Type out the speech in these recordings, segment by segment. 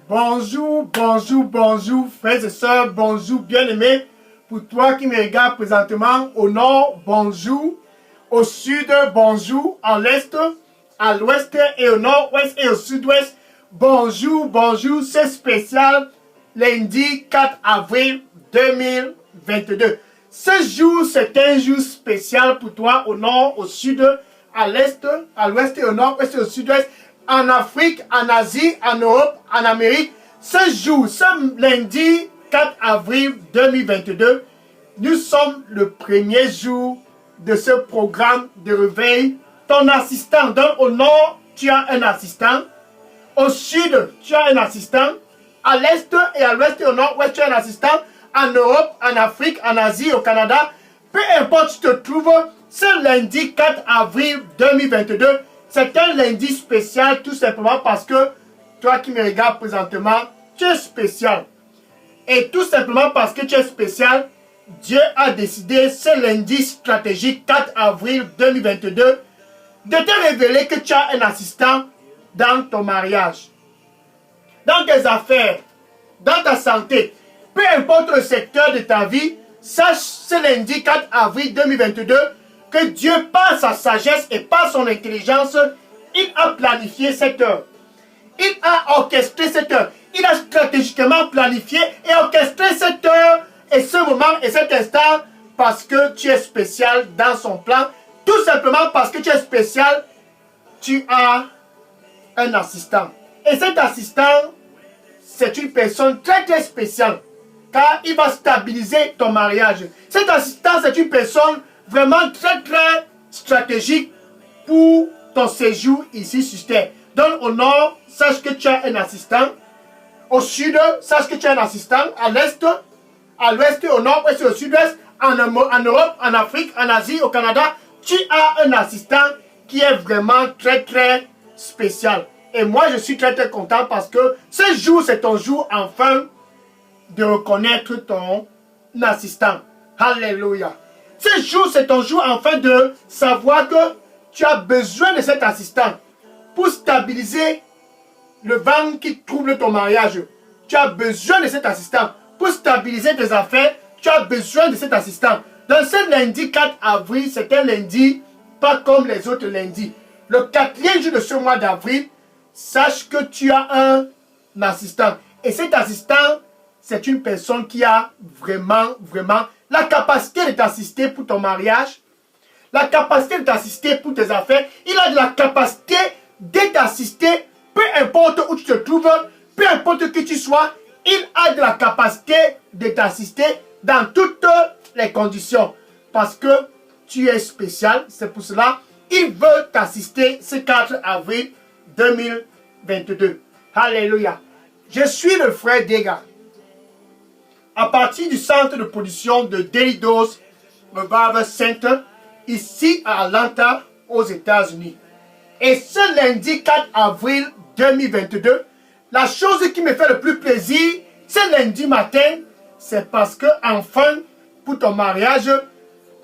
Bonjour, bonjour, bonjour, frères et sœurs, bonjour, bien-aimés. Pour toi qui me regardes présentement, au nord, bonjour. Au sud, bonjour. À l'est, à l'ouest et au nord-ouest et au sud-ouest, bonjour, bonjour. C'est spécial, lundi 4 avril 2022. Ce jour, c'est un jour spécial pour toi au nord, au sud, à l'est, à l'ouest et au nord-ouest et au sud-ouest. En Afrique, en Asie, en Europe, en Amérique. Ce jour, ce lundi 4 avril 2022, nous sommes le premier jour de ce programme de réveil. Ton assistant, donc au nord, tu as un assistant. Au sud, tu as un assistant. À l'est et à l'ouest et au nord-ouest, tu as un assistant. En Europe, en Afrique, en Asie, au Canada. Peu importe où tu te trouves, ce lundi 4 avril 2022, c'est un lundi spécial tout simplement parce que toi qui me regardes présentement, tu es spécial. Et tout simplement parce que tu es spécial, Dieu a décidé ce lundi stratégique 4 avril 2022 de te révéler que tu as un assistant dans ton mariage, dans tes affaires, dans ta santé. Peu importe le secteur de ta vie, sache ce lundi 4 avril 2022 que Dieu, par sa sagesse et par son intelligence, il a planifié cette heure. Il a orchestré cette heure. Il a stratégiquement planifié et orchestré cette heure et ce moment et cet instant parce que tu es spécial dans son plan. Tout simplement parce que tu es spécial, tu as un assistant. Et cet assistant, c'est une personne très très spéciale car il va stabiliser ton mariage. Cet assistant, c'est une personne vraiment très très stratégique pour ton séjour ici sur terre. Donc au nord, sache que tu as un assistant. Au sud, sache que tu as un assistant. À l'est, à l'ouest, au nord, ouest et au sud-ouest, en Europe, en Afrique, en Asie, au Canada, tu as un assistant qui est vraiment très très spécial. Et moi, je suis très très content parce que ce jour, c'est ton jour enfin de reconnaître ton assistant. Alléluia. Ce jour, c'est ton jour enfin de savoir que tu as besoin de cet assistant pour stabiliser le vent qui trouble ton mariage. Tu as besoin de cet assistant pour stabiliser tes affaires. Tu as besoin de cet assistant. Dans ce lundi 4 avril, c'est un lundi pas comme les autres lundis. Le quatrième jour de ce mois d'avril, sache que tu as un assistant. Et cet assistant, c'est une personne qui a vraiment la capacité de t'assister pour ton mariage, la capacité de t'assister pour tes affaires. Il a de la capacité de t'assister, peu importe où tu te trouves, peu importe qui tu sois, il a de la capacité de t'assister dans toutes les conditions. Parce que tu es spécial, c'est pour cela il veut t'assister ce 4 avril 2022. Alléluia. Je suis le frère Dega. À partir du centre de production de Daily Dose Revival Center, ici à Atlanta, aux États-Unis. Et ce lundi 4 avril 2022, la chose qui me fait le plus plaisir, ce lundi matin, c'est parce que enfin, pour ton mariage,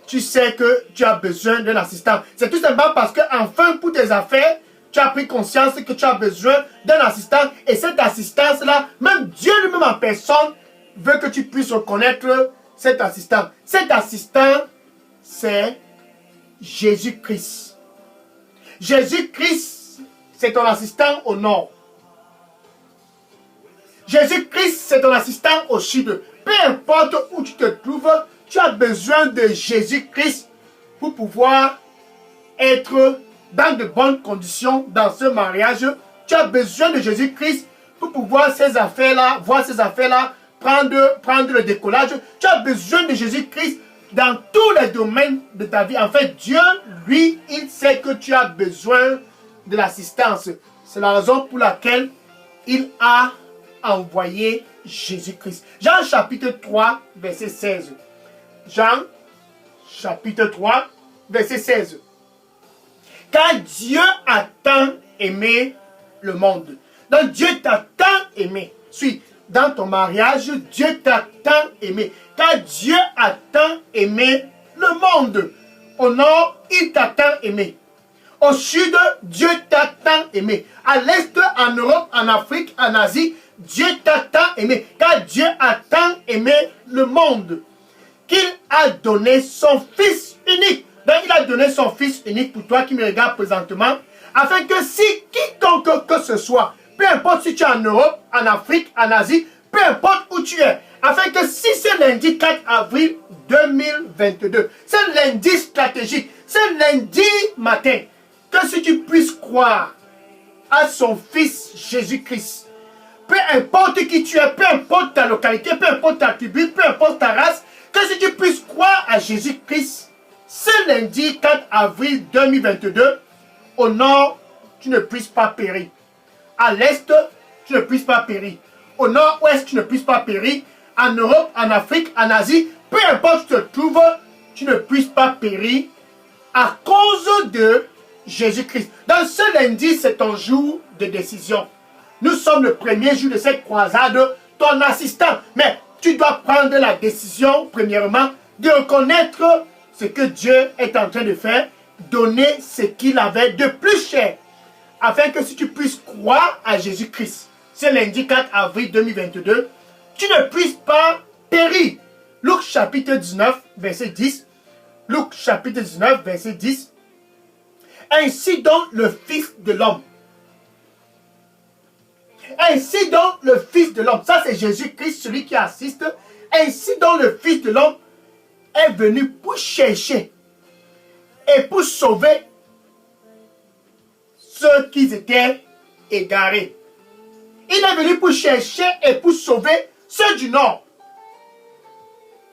tu sais que tu as besoin d'un assistant. C'est tout simplement parce que enfin, pour tes affaires, tu as pris conscience que tu as besoin d'un assistant. Et cette assistance-là, même Dieu lui-même en personne, veut que tu puisses reconnaître cet assistant. Cet assistant, c'est Jésus-Christ. Jésus-Christ, c'est ton assistant au nord. Jésus-Christ, c'est ton assistant au sud. Peu importe où tu te trouves, tu as besoin de Jésus-Christ pour pouvoir être dans de bonnes conditions dans ce mariage. Tu as besoin de Jésus-Christ pour pouvoir ces affaires-là, voir ces affaires-là, prendre le décollage. Tu as besoin de Jésus-Christ dans tous les domaines de ta vie. En fait, Dieu, lui, il sait que tu as besoin de l'assistance. C'est la raison pour laquelle il a envoyé Jésus-Christ. Jean chapitre 3, verset 16. Jean chapitre 3, verset 16. Car Dieu a tant aimé le monde. Donc Dieu t'a tant aimé. Suis, dans ton mariage, Dieu t'a tant aimé. Car Dieu a tant aimé le monde. Au nord, il t'a tant aimé. Au sud, Dieu t'a tant aimé. À l'est, en Europe, en Afrique, en Asie, Dieu t'a tant aimé. Car Dieu a tant aimé le monde qu'il a donné son Fils unique. Donc il a donné son Fils unique pour toi qui me regarde présentement, afin que si quiconque que ce soit, peu importe si tu es en Europe, en Afrique, en Asie, peu importe où tu es, afin que si ce lundi 4 avril 2022, ce lundi stratégique, ce lundi matin, que si tu puisses croire à son Fils Jésus-Christ, peu importe qui tu es, peu importe ta localité, peu importe ta tribu, peu importe ta race, que si tu puisses croire à Jésus-Christ, ce lundi 4 avril 2022, au nord, tu ne puisses pas périr. À l'est, tu ne puisses pas périr. Au nord-ouest, tu ne puisses pas périr. En Europe, en Afrique, en Asie, peu importe où tu te trouves, tu ne puisses pas périr à cause de Jésus-Christ. Dans ce lundi, c'est ton jour de décision. Nous sommes le premier jour de cette croisade, ton assistant. Mais tu dois prendre la décision, premièrement, de reconnaître ce que Dieu est en train de faire, donner ce qu'il avait de plus cher, afin que si tu puisses croire à Jésus-Christ, ce lundi 4 avril 2022, tu ne puisses pas périr. Luc chapitre 19, verset 10. Luc chapitre 19, verset 10. Ainsi donc le Fils de l'homme. Ainsi donc le Fils de l'homme. Ça c'est Jésus-Christ, celui qui assiste. Ainsi donc le Fils de l'homme est venu pour chercher et pour sauver ceux qui étaient égarés. Il est venu pour chercher et pour sauver ceux du nord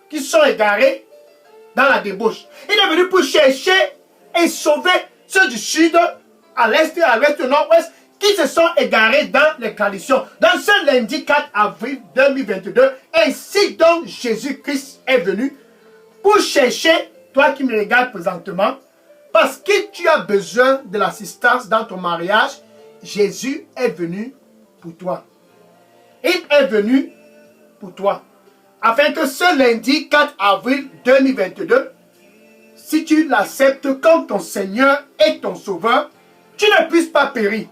qui sont égarés dans la débauche. Il est venu pour chercher et sauver ceux du sud, à l'est, à l'ouest, au nord-ouest, qui se sont égarés dans les traditions. Dans ce lundi 4 avril 2022, ainsi donc Jésus-Christ est venu pour chercher, toi qui me regardes présentement, parce que tu as besoin de l'assistance dans ton mariage, Jésus est venu pour toi. Il est venu pour toi. Afin que ce lundi 4 avril 2022, si tu l'acceptes comme ton Seigneur et ton Sauveur, tu ne puisses pas périr,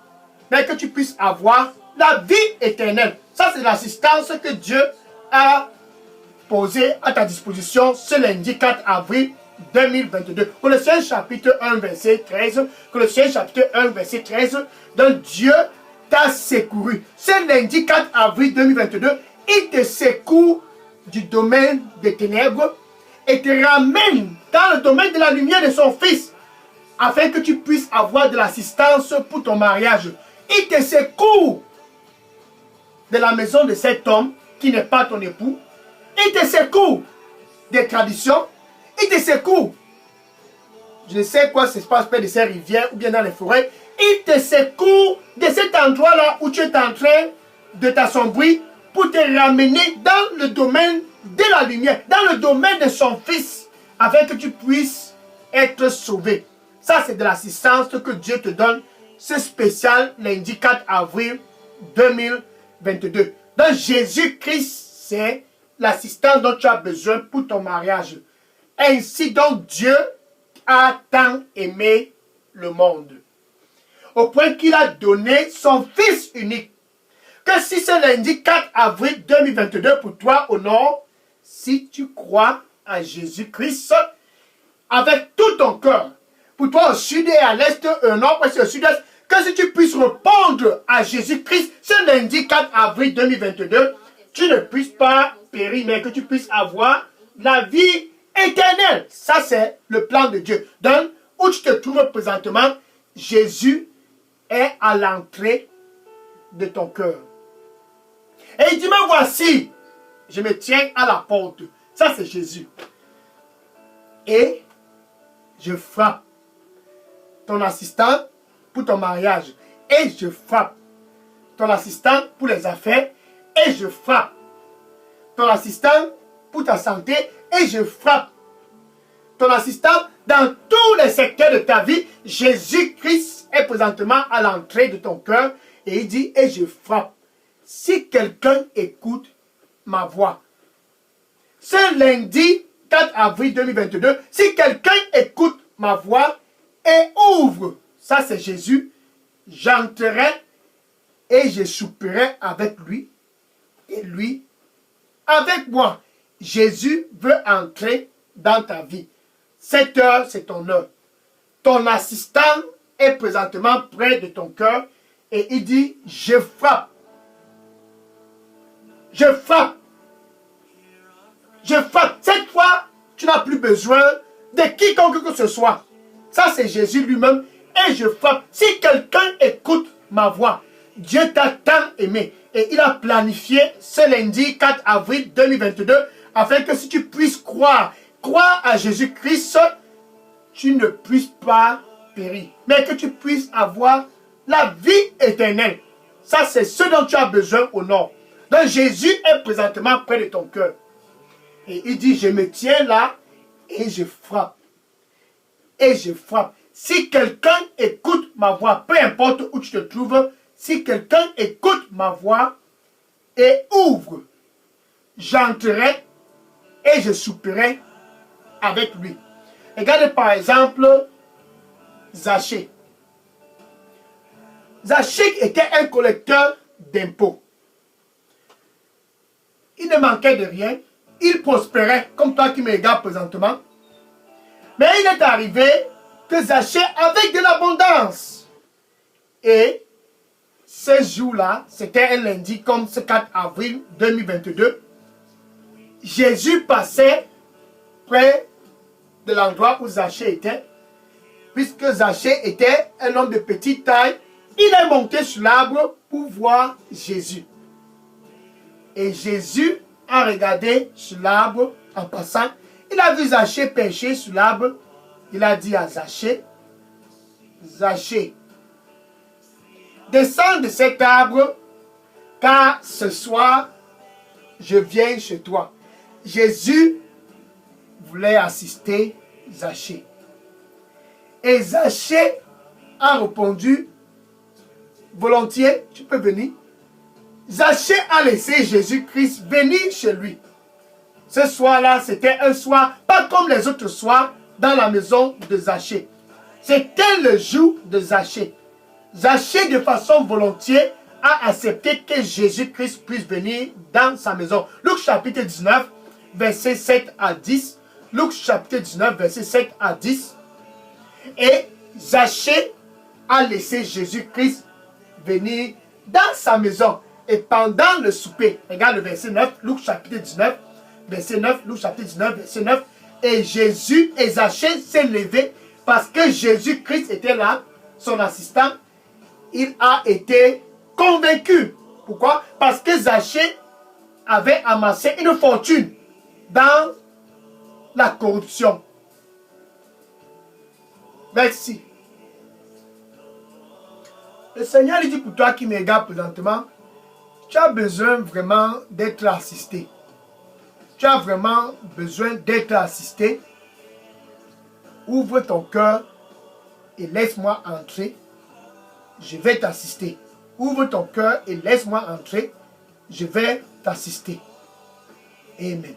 mais que tu puisses avoir la vie éternelle. Ça, c'est l'assistance que Dieu a posée à ta disposition ce lundi 4 avril 2022. Colossiens chapitre 1, verset 13. Colossiens chapitre 1, verset 13. Donc Dieu t'a secouru. Ce lundi 4 avril 2022, il te secoue du domaine des ténèbres et te ramène dans le domaine de la lumière de son Fils, afin que tu puisses avoir de l'assistance pour ton mariage. Il te secoue de la maison de cet homme qui n'est pas ton époux. Il te secoue des traditions. Il te secoue. Je ne sais quoi se passe près de ces rivières ou bien dans les forêts. Il te secoue de cet endroit-là où tu es en train de t'assombrir pour te ramener dans le domaine de la lumière, dans le domaine de son Fils, afin que tu puisses être sauvé. Ça, c'est de l'assistance que Dieu te donne. C'est spécial lundi 4 avril 2022. Donc Jésus-Christ, c'est l'assistance dont tu as besoin pour ton mariage. Ainsi donc Dieu a tant aimé le monde, au point qu'il a donné son Fils unique. Que si ce lundi 4 avril 2022 pour toi au nord, si tu crois en Jésus-Christ avec tout ton cœur, pour toi au sud et à l'est, au nord, ouest et au sud-est, que si tu puisses répondre à Jésus-Christ ce lundi 4 avril 2022, tu ne puisses pas périr, mais que tu puisses avoir la vie éternelle. Ça, c'est le plan de Dieu. Donc, où tu te trouves présentement, Jésus est à l'entrée de ton cœur. Et il dit, me voici, je me tiens à la porte. Ça, c'est Jésus. Et je frappe. Ton assistant pour ton mariage. Et je frappe. Ton assistant pour les affaires. Et je frappe. Ton assistant pour ta santé. Et je frappe. Ton assistant dans tous les secteurs de ta vie. Jésus-Christ est présentement à l'entrée de ton cœur. Et il dit, et je frappe. Si quelqu'un écoute ma voix. Ce lundi 4 avril 2022, si quelqu'un écoute ma voix et ouvre ça c'est Jésus, j'entrerai et je souperai avec lui et lui avec moi. Jésus veut entrer dans ta vie. Cette heure, c'est ton heure. Ton assistant est présentement près de ton cœur et il dit, je frappe. Je frappe. Je frappe. Cette fois, tu n'as plus besoin de quiconque que ce soit. Ça, c'est Jésus lui-même. Et je frappe. Si quelqu'un écoute ma voix, Dieu t'a tant aimé. Et il a planifié ce lundi 4 avril 2022 afin que si tu puisses croire à Jésus-Christ, tu ne puisses pas périr, mais que tu puisses avoir la vie éternelle. Ça, c'est ce dont tu as besoin au nord. Donc, Jésus est présentement près de ton cœur. Et il dit, je me tiens là et je frappe. Et je frappe. Si quelqu'un écoute ma voix, peu importe où tu te trouves, si quelqu'un écoute ma voix et ouvre, j'entrerai et je souperai avec lui. Regardez par exemple Zachée. Zachée était un collecteur d'impôts. Il ne manquait de rien. Il prospérait, comme toi qui me regardes présentement. Mais il est arrivé que Zachée avait de l'abondance. Et ce jour-là, c'était un lundi comme ce 4 avril 2022. Jésus passait près de l'endroit où Zachée était. Puisque Zachée était un homme de petite taille, il est monté sur l'arbre pour voir Jésus. Et Jésus a regardé sur l'arbre en passant. Il a vu Zachée perché sur l'arbre. Il a dit à Zachée, Zachée, descends de cet arbre, car ce soir, je viens chez toi. Jésus voulait assister Zachée. Et Zachée a répondu, volontiers, tu peux venir. Zachée a laissé Jésus-Christ venir chez lui. Ce soir-là, c'était un soir, pas comme les autres soirs, dans la maison de Zachée. C'était le jour de Zachée. Zachée, de façon volontiers, a accepté que Jésus-Christ puisse venir dans sa maison. Luc chapitre 19, versets 7 à 10. Luc chapitre 19, versets 7 à 10. Et Zachée a laissé Jésus-Christ venir dans sa maison. Et pendant le souper, regarde le verset 9, Luc chapitre 19, verset 9, Luc chapitre 19, verset 9. Et Jésus et Zachée s'est levé parce que Jésus-Christ était là, son assistant. Il a été convaincu. Pourquoi? Parce que Zachée avait amassé une fortune dans la corruption. Merci. Le Seigneur lui dit pour toi qui me regarde présentement, tu as besoin vraiment d'être assisté. Tu as vraiment besoin d'être assisté. Ouvre ton cœur et laisse-moi entrer. Je vais t'assister. Ouvre ton cœur et laisse-moi entrer. Je vais t'assister. Amen.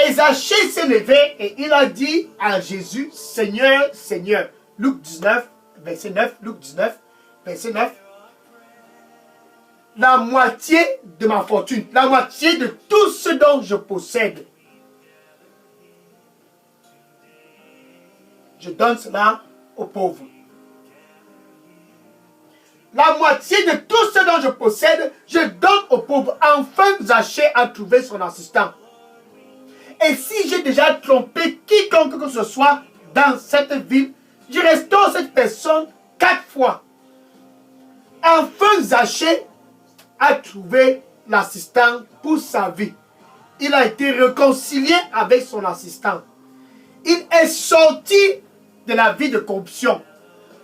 Et Zachée s'est levé et il a dit à Jésus, Seigneur, Seigneur. Luc 19, verset 9. Luc 19, verset 9. La moitié de ma fortune, la moitié de tout ce dont je possède, je donne cela aux pauvres. La moitié de tout ce dont je possède, je donne aux pauvres. Enfin, Zachée a trouvé son assistant. Et si j'ai déjà trompé quiconque que ce soit dans cette ville, je restaure cette personne 4 fois. Enfin, Zachée a trouvé l'assistant pour sa vie. Il a été réconcilié avec son assistant. Il est sorti de la vie de corruption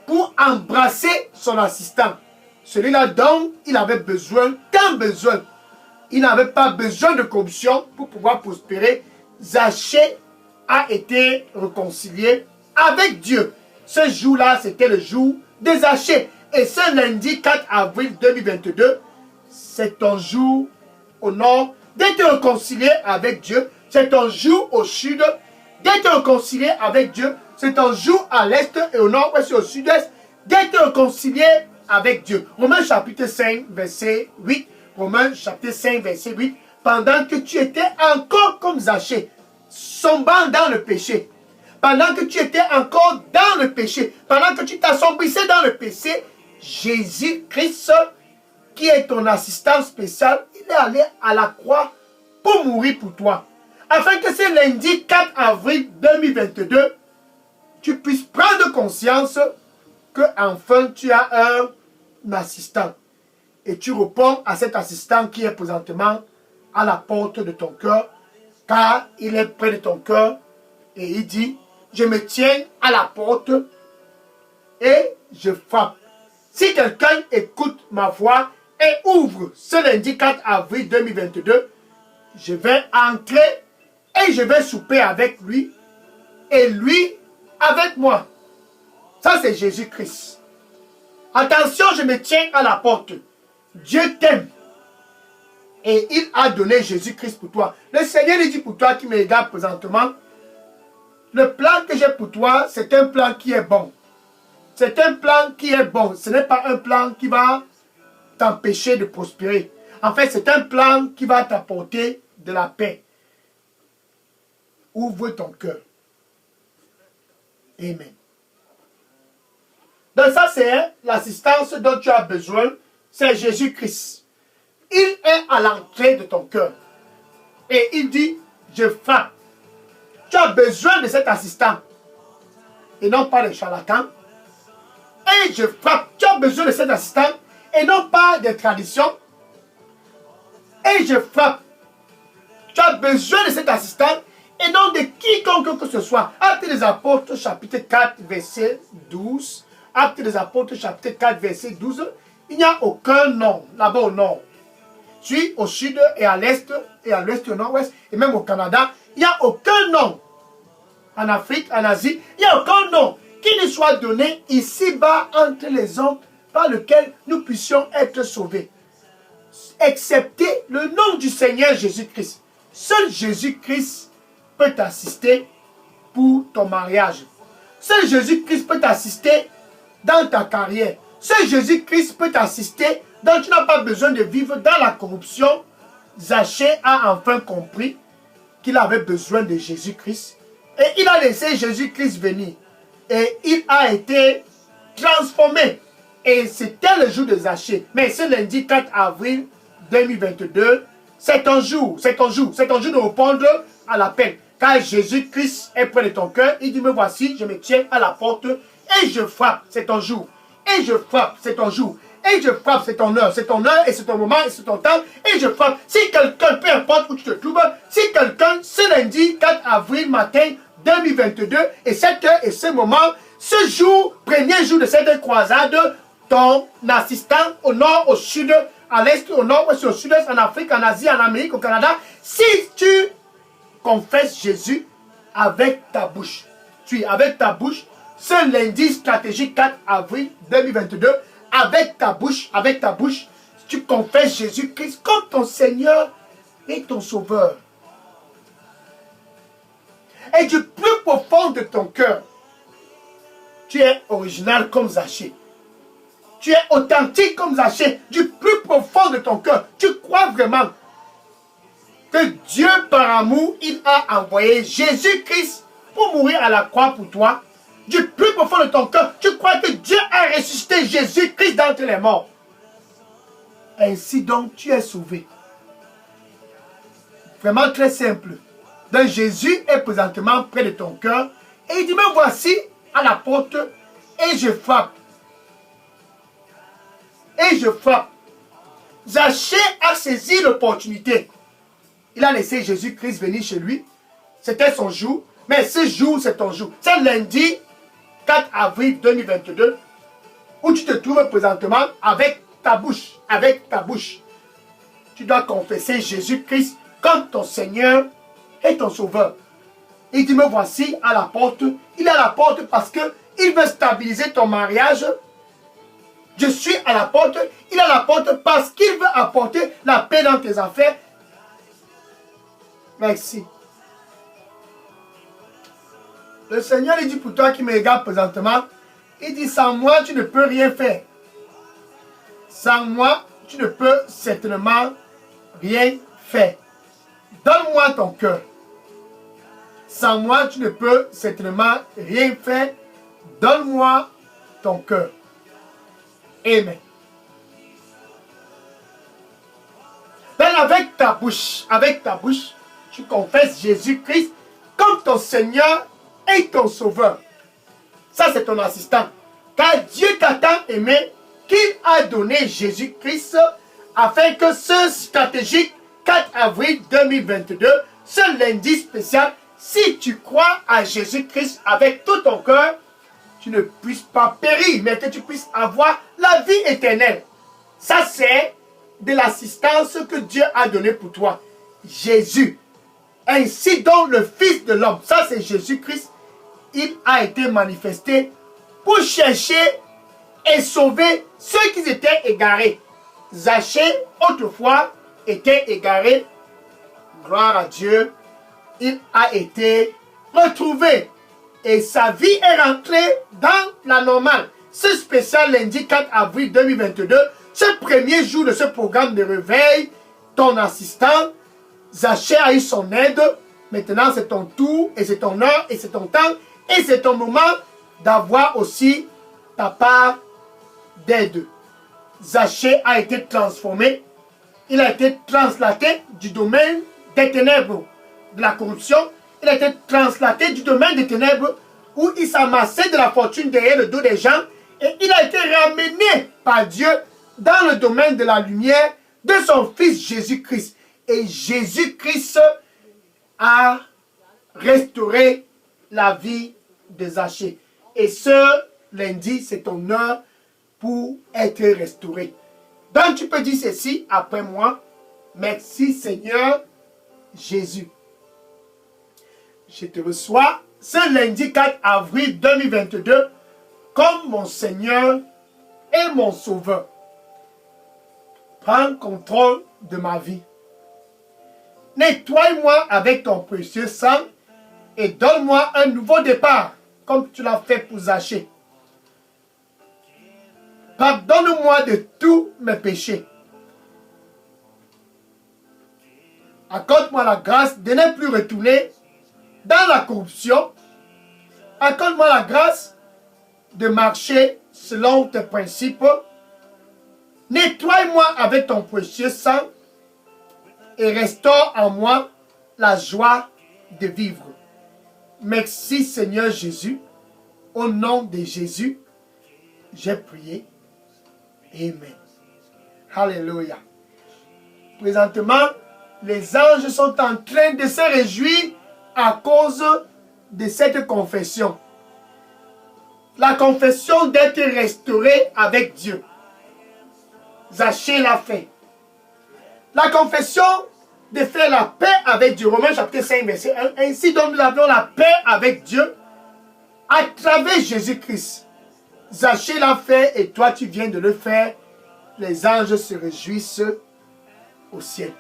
pour embrasser son assistant. Celui-là dont il avait besoin, tant besoin. Il n'avait pas besoin de corruption pour pouvoir prospérer. Zachée a été réconcilié avec Dieu. Ce jour-là, c'était le jour de Zachée. Et ce lundi 4 avril 2022, c'est ton jour au nord d'être réconcilié avec Dieu. C'est ton jour au sud d'être réconcilié avec Dieu. C'est un jour à l'est et au nord-ouest et au sud-est d'être réconcilié avec Dieu. Romains chapitre 5, verset 8. Romains chapitre 5, verset 8. Pendant que tu étais encore comme Zachée, sombant dans le péché. Pendant que tu étais encore dans le péché. Pendant que tu t'assombrissais dans le péché, Jésus-Christ, qui est ton assistant spécial, il est allé à la croix pour mourir pour toi. Afin que ce lundi 4 avril 2022, tu puisses prendre conscience que enfin tu as un assistant. Et tu réponds à cet assistant qui est présentement à la porte de ton cœur, car il est près de ton cœur et il dit, je me tiens à la porte et je frappe. Si quelqu'un écoute ma voix et ouvre ce lundi 4 avril 2022, je vais entrer et je vais souper avec lui et lui avec moi. Ça, c'est Jésus-Christ. Attention, je me tiens à la porte. Dieu t'aime. Et il a donné Jésus-Christ pour toi. Le Seigneur lui dit pour toi qui me regarde présentement, le plan que j'ai pour toi, c'est un plan qui est bon. C'est un plan qui est bon. Ce n'est pas un plan qui va t'empêcher de prospérer. En fait, c'est un plan qui va t'apporter de la paix. Ouvre ton cœur. Amen. Donc ça, c'est l'assistance dont tu as besoin. C'est Jésus-Christ. Il est à l'entrée de ton cœur. Et il dit, je frappe. Tu as besoin de cet assistant. Et non pas des charlatans. Et je frappe. Tu as besoin de cet assistant. Et non pas des traditions. Et je frappe. Tu as besoin de cet assistant. Et non de quiconque que ce soit. Actes des Apôtres, chapitre 4, verset 12. Actes des Apôtres, chapitre 4, verset 12. Il n'y a aucun nom là-bas au nord. Puis au sud et à l'est, et à l'ouest et au nord-ouest, et même au Canada, il n'y a aucun nom. En Afrique, en Asie, il n'y a aucun nom qui ne soit donné ici-bas entre les hommes par lequel nous puissions être sauvés. Excepté le nom du Seigneur Jésus-Christ. Seul Jésus-Christ peut t'assister pour ton mariage. Seul Jésus-Christ peut t'assister dans ta carrière. Seul Jésus-Christ peut t'assister, donc tu n'as pas besoin de vivre dans la corruption. Zachée a enfin compris qu'il avait besoin de Jésus-Christ. Et il a laissé Jésus-Christ venir. Et il a été transformé. Et c'était le jour de Zachée. Mais ce lundi 4 avril 2022, c'est ton jour, c'est ton jour, c'est ton jour de répondre à l'appel. Car Jésus-Christ est près de ton cœur, il dit, me voici, je me tiens à la porte et je frappe, c'est ton jour. Et je frappe, c'est ton jour. Et je frappe, c'est ton heure et c'est ton moment et c'est ton temps. Et je frappe. Si quelqu'un, peu importe où tu te trouves, si quelqu'un, ce lundi 4 avril matin 2022, et cette heure et ce moment, ce jour, premier jour de cette croisade, ton assistant au nord, au sud, à l'est, au nord, au sud-est, en Afrique, en Asie, en Amérique, au Canada, si tu confesses Jésus avec ta bouche, avec ta bouche, ce lundi stratégique 4 avril 2022, avec ta bouche, tu confesses Jésus-Christ comme ton Seigneur et ton Sauveur. Et du plus profond de ton cœur, tu es original comme Zachée. Tu es authentique comme Zachée. Du plus profond de ton cœur, tu crois vraiment que Dieu, par amour, il a envoyé Jésus-Christ pour mourir à la croix pour toi. Du plus profond de ton cœur, tu crois que Dieu a ressuscité Jésus-Christ d'entre les morts. Ainsi donc, tu es sauvé. Vraiment très simple. Donc Jésus est présentement près de ton cœur et il dit, me voici à la porte et je frappe. Et je frappe. Zachée a saisi l'opportunité. Il a laissé Jésus-Christ venir chez lui. C'était son jour. Mais ce jour, c'est ton jour. C'est lundi 4 avril 2022 où tu te trouves présentement avec ta bouche. Avec ta bouche. Tu dois confesser Jésus-Christ comme ton Seigneur et ton Sauveur. Il dit, me voici à la porte. Il est à la porte parce qu'il veut stabiliser ton mariage. Je suis à la porte. Il est à la porte parce qu'il veut apporter la paix dans tes affaires. Merci. Le Seigneur il dit pour toi qui me regarde présentement, il dit sans moi tu ne peux rien faire. Sans moi tu ne peux certainement rien faire. Donne-moi ton cœur. Sans moi tu ne peux certainement rien faire. Donne-moi ton cœur. Amen. Ben avec ta bouche, tu confesses Jésus-Christ comme ton Seigneur et ton Sauveur. Ça, c'est ton assistant. Car Dieu t'a tant aimé qu'il a donné Jésus-Christ afin que ce stratégique 4 avril 2022, ce lundi spécial, si tu crois à Jésus-Christ avec tout ton cœur, tu ne puisses pas périr, mais que tu puisses avoir la vie éternelle. Ça, c'est de l'assistance que Dieu a donnée pour toi. Jésus. Ainsi donc le Fils de l'homme, ça c'est Jésus-Christ, il a été manifesté pour chercher et sauver ceux qui étaient égarés. Zachée, autrefois, était égaré. Gloire à Dieu. Il a été retrouvé. Et sa vie est rentrée dans la normale. Ce spécial lundi 4 avril 2022, ce premier jour de ce programme de réveil, ton assistant, Zachée a eu son aide. Maintenant, c'est ton tour, et c'est ton heure, et c'est ton temps, et c'est ton moment d'avoir aussi ta part d'aide. Zachée a été transformé. Il a été translaté du domaine des ténèbres, de la corruption. Il a été translaté du domaine des ténèbres où il s'amassait de la fortune derrière le dos des gens. Et il a été ramené par Dieu dans le domaine de la lumière de son Fils Jésus-Christ. Et Jésus-Christ a restauré la vie de Zachée. Et ce lundi, c'est ton heure pour être restauré. Donc tu peux dire ceci après moi. Merci Seigneur Jésus. Je te reçois ce lundi 4 avril 2022 comme mon Seigneur et mon Sauveur. Prends contrôle de ma vie. Nettoie-moi avec ton précieux sang et donne-moi un nouveau départ, comme tu l'as fait pour Zachée. Pardonne-moi de tous mes péchés. Accorde-moi la grâce de ne plus retourner dans la corruption. Accorde-moi la grâce de marcher selon tes principes. Nettoie-moi avec ton précieux sang et restaure en moi la joie de vivre. Merci Seigneur Jésus. Au nom de Jésus, j'ai prié. Amen. Alléluia. Présentement, les anges sont en train de se réjouir à cause de cette confession. La confession d'être restauré avec Dieu. Zachée l'a fait. La confession de faire la paix avec Dieu. Romains chapitre 5, verset 1. Ainsi donc nous avons la paix avec Dieu à travers Jésus-Christ. Zachée l'a fait et toi tu viens de le faire. Les anges se réjouissent au ciel.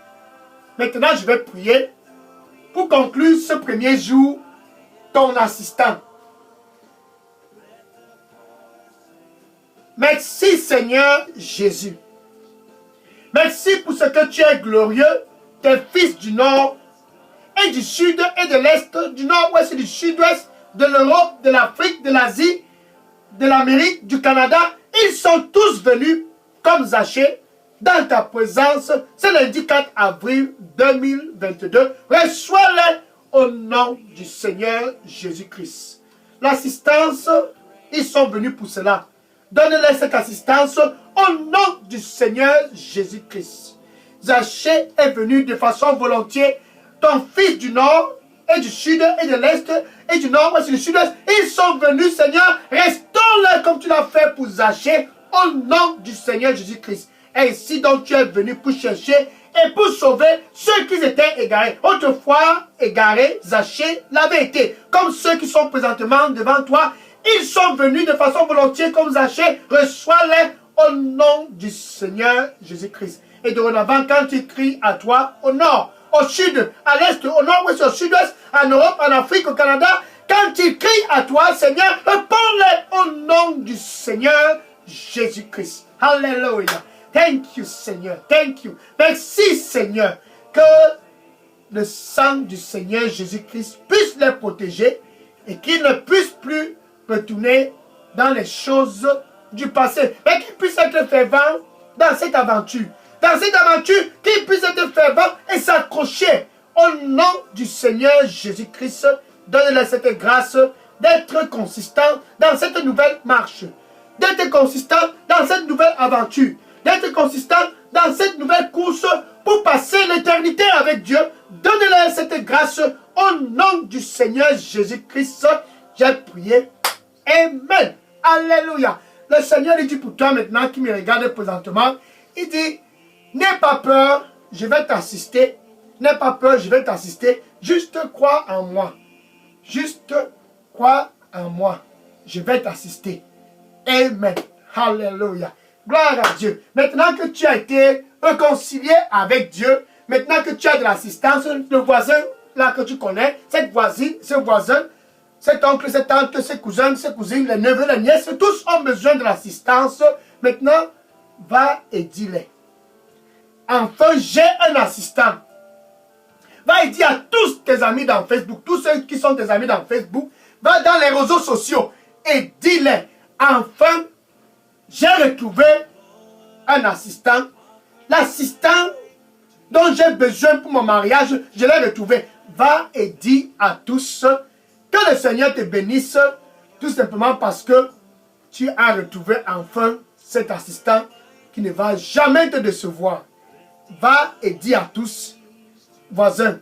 Maintenant je vais prier pour conclure ce premier jour ton assistant. Merci Seigneur Jésus. Merci pour ce que tu es glorieux, tes fils du nord et du sud et de l'est, du nord-ouest et du sud-ouest, de l'Europe, de l'Afrique, de l'Asie, de l'Amérique, du Canada. Ils sont tous venus comme Zachée dans ta présence ce lundi 4 avril 2022. Reçois-les au nom du Seigneur Jésus-Christ. L'assistance, ils sont venus pour cela. Donne-les cette assistance au nom du Seigneur Jésus-Christ. Zachée est venu de façon volontiers. Ton fils du nord et du sud et de l'est et du nord et du sud-est, ils sont venus, Seigneur. Restaure-les comme tu l'as fait pour Zachée au nom du Seigneur Jésus-Christ. Ainsi donc tu es venu pour chercher et pour sauver ceux qui étaient égarés. Autrefois égarés, Zachée l'avait été. Comme ceux qui sont présentement devant toi, ils sont venus de façon volontiers comme Zachée. Reçois-les au nom du Seigneur Jésus-Christ. Et dorénavant, quand tu cries à toi, au nord, au sud, à l'est, au nord-ouest, au sud-ouest, en Europe, en Afrique, au Canada, quand quand ils crient à toi, Seigneur, réponds-les au nom du Seigneur Jésus-Christ. Alléluia. Thank you, Seigneur. Thank you. Merci, Seigneur, que le sang du Seigneur Jésus-Christ puisse les protéger et qu'ils ne puissent plus retourner dans les choses du passé. Mais qu'ils puissent être fervents dans cette aventure. Dans cette aventure, qu'ils puissent être fervents et s'accrocher au nom du Seigneur Jésus-Christ. Donne-leur cette grâce d'être consistant dans cette nouvelle marche. D'être consistant dans cette nouvelle aventure. D'être consistant dans cette nouvelle course pour passer l'éternité avec Dieu. Donne-leur cette grâce au nom du Seigneur Jésus-Christ. J'ai prié. Amen. Alléluia. Le Seigneur il dit pour toi maintenant qui me regarde présentement, il dit, n'aie pas peur, je vais t'assister. N'aie pas peur, je vais t'assister. Juste crois en moi. Juste crois en moi. Je vais t'assister. Amen. Alléluia. Gloire à Dieu. Maintenant que tu as été réconcilié avec Dieu, maintenant que tu as de l'assistance, le voisin là que tu connais, cette voisine, ce voisin, cet oncle, cette tante, ses cousins, ses cousines, les neveux, les nièces, tous ont besoin de l'assistance. Maintenant, va et dis-les. Enfin, j'ai un assistant. Va et dis à tous tes amis dans Facebook, tous ceux qui sont tes amis dans Facebook, va dans les réseaux sociaux et dis-les. Enfin, j'ai retrouvé un assistant. L'assistant dont j'ai besoin pour mon mariage, je l'ai retrouvé. Va et dis à tous que le Seigneur te bénisse, tout simplement parce que tu as retrouvé enfin cet assistant qui ne va jamais te décevoir. Va et dis à tous, voisins,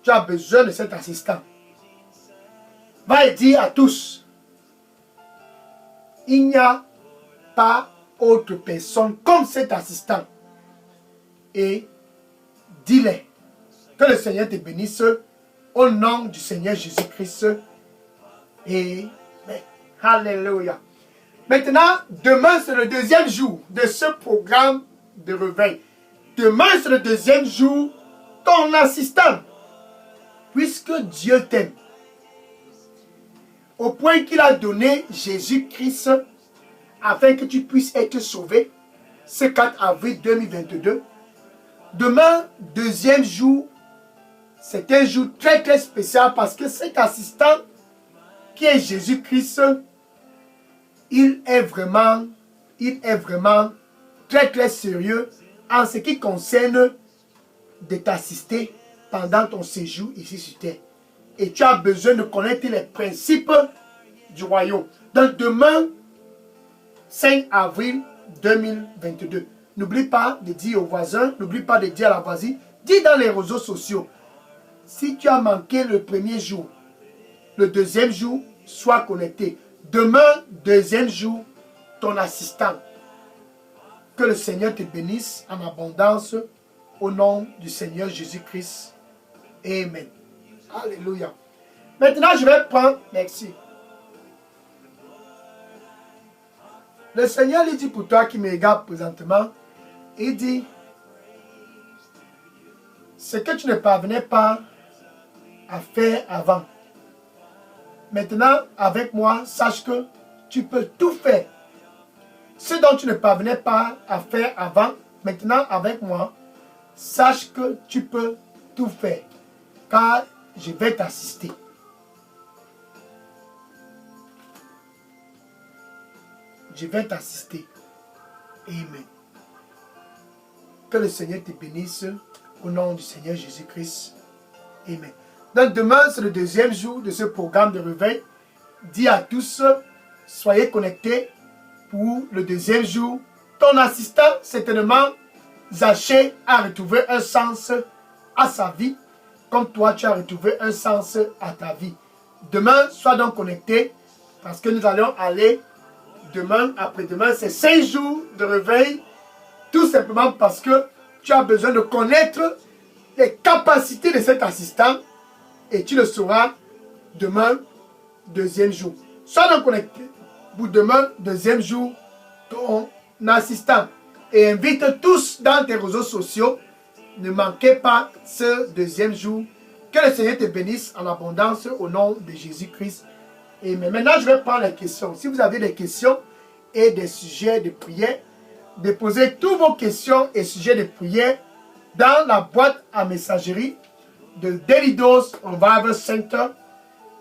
tu as besoin de cet assistant. Va et dis à tous, il n'y a pas autre personne comme cet assistant. Et dis-les que le Seigneur te bénisse au nom du Seigneur Jésus-Christ. Et alléluia. Maintenant, demain c'est le deuxième jour de ce programme de réveil. Demain c'est le deuxième jour, ton assistant. Puisque Dieu t'aime, au point qu'il a donné Jésus-Christ afin que tu puisses être sauvé, ce 4 avril 2022. Demain, deuxième jour, c'est un jour très très spécial parce que cet assistant qui est Jésus-Christ, il est vraiment très très sérieux en ce qui concerne de t'assister pendant ton séjour ici sur terre. Et tu as besoin de connaître les principes du royaume. Donc demain, 5 avril 2022. N'oublie pas de dire aux voisins, n'oublie pas de dire à la voisine, dis dans les réseaux sociaux. Si tu as manqué le premier jour, le deuxième jour, sois connecté. Demain, deuxième jour, ton assistant. Que le Seigneur te bénisse en abondance au nom du Seigneur Jésus-Christ. Amen. Alléluia. Maintenant, je vais prendre... Merci. Le Seigneur lui dit pour toi qui me regarde présentement, il dit, ce que tu ne parvenais pas à faire avant. Maintenant, avec moi, sache que tu peux tout faire. Ce dont tu ne parvenais pas à faire avant, maintenant avec moi, sache que tu peux tout faire. Car je vais t'assister. Je vais t'assister. Amen. Que le Seigneur te bénisse au nom du Seigneur Jésus-Christ. Amen. Donc demain, c'est le deuxième jour de ce programme de réveil. Dis à tous, soyez connectés pour le deuxième jour. Ton assistant, certainement, Zachée, a retrouvé un sens à sa vie, comme toi, tu as retrouvé un sens à ta vie. Demain, sois donc connecté, parce que nous allons aller demain, après-demain, c'est 5 jours de réveil, tout simplement parce que tu as besoin de connaître les capacités de cet assistant, et tu le sauras demain, deuxième jour. Sois donc connecté pour demain, deuxième jour, ton assistant. Et invite tous dans tes réseaux sociaux. Ne manquez pas ce deuxième jour Que le Seigneur te bénisse en abondance au nom de Jésus-Christ. Amen. Maintenant, je vais prendre les questions. Si vous avez des questions et des sujets de prière, déposez toutes vos questions et sujets de prière dans la boîte à messagerie de Daily Dose Revival Center.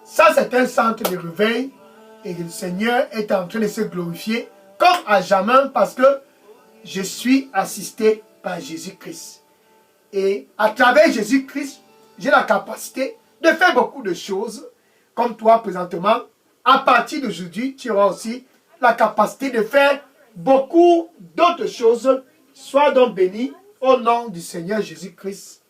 Ça, c'est un centre de réveil et le Seigneur est en train de se glorifier comme à jamais parce que je suis assisté par Jésus-Christ. Et à travers Jésus-Christ, j'ai la capacité de faire beaucoup de choses. Comme toi, présentement, à partir d'aujourd'hui, tu auras aussi la capacité de faire beaucoup d'autres choses. Sois donc béni au nom du Seigneur Jésus-Christ.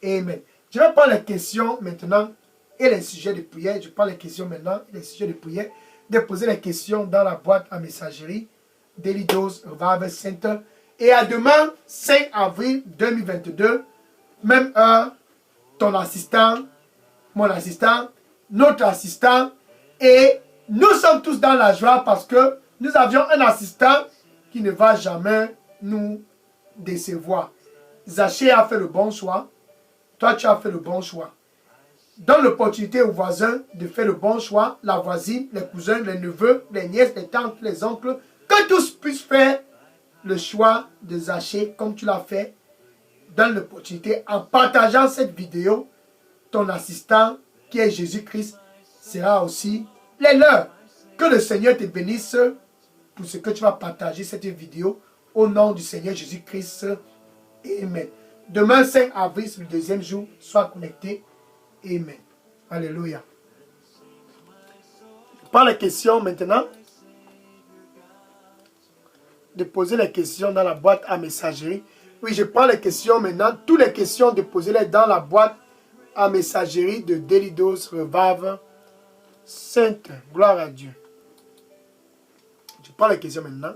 Amen. Je vais prendre les questions maintenant et les sujets de prière. Je prends les questions maintenant et les sujets de prière. Déposez les questions dans la boîte à messagerie Daily Dose Revival Center. Et à demain, 5 avril 2022, même heure, ton assistant, mon assistant, notre assistant. Et nous sommes tous dans la joie parce que nous avions un assistant qui ne va jamais nous décevoir. Zachée a fait le bon choix. Toi, tu as fait le bon choix. Donne l'opportunité aux voisins de faire le bon choix. La voisine, les cousins, les neveux, les nièces, les tantes, les oncles. Que tous puissent faire le choix de Zachée comme tu l'as fait. Donne l'opportunité en partageant cette vidéo. Ton assistant, qui est Jésus-Christ, sera aussi les leurs. Que le Seigneur te bénisse pour ce que tu vas partager cette vidéo au nom du Seigneur Jésus-Christ. Amen. Demain, 5 avril, c'est le deuxième jour. Sois connecté. Amen. Alléluia. Je prends les questions maintenant. Déposez les questions dans la boîte à messagerie. Oui, je prends les questions maintenant. Toutes les questions, déposez-les dans la boîte à messagerie de Daily Dose Revival Sainte. Gloire à Dieu. Je prends les questions maintenant.